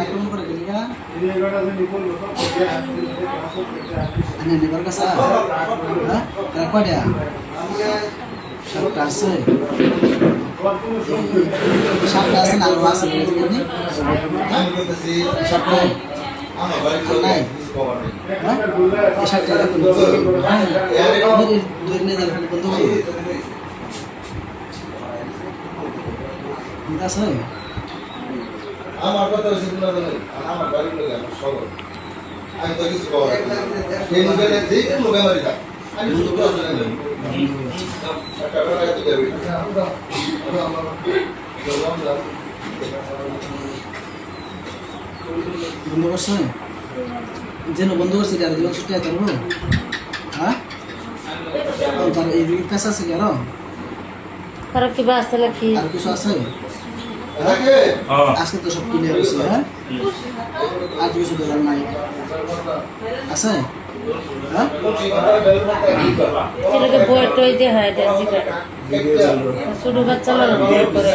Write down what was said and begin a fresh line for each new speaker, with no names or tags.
আক্রমণ করে গেলি না আনে নেবার কাছে হ্যাঁ তার কয়টা সাতটা আছে সাতটা আছে না আরো আছে সাতটা নাই হ্যাঁ সাতটা দেখুন হ্যাঁ দুই নিয়ে যাবেন বন্ধু ঠিক আছে
আমার কথা হচ্ছে আমার বাড়ির লোক আমার সবর আমি তো কিছু করার এই লোকের যে কোনো ব্যাপারই থাক আমি শুধু কথা জানি একটা কথা তো দেবে
বন্ধ করছে যেন বন্ধ করছে আর দিন ছুটি আছে বলো হ্যাঁ তার এই পেশা আছে কি
আর কি বা আছে নাকি
আর কিছু আছে আজকে তো সব কিনে হয়েছে হ্যাঁ আর কিছু দরকার নাই আছে হ্যাঁ
এটাকে বই টই দিয়ে হয় এটা জিগা ছোট বাচ্চা না বই করে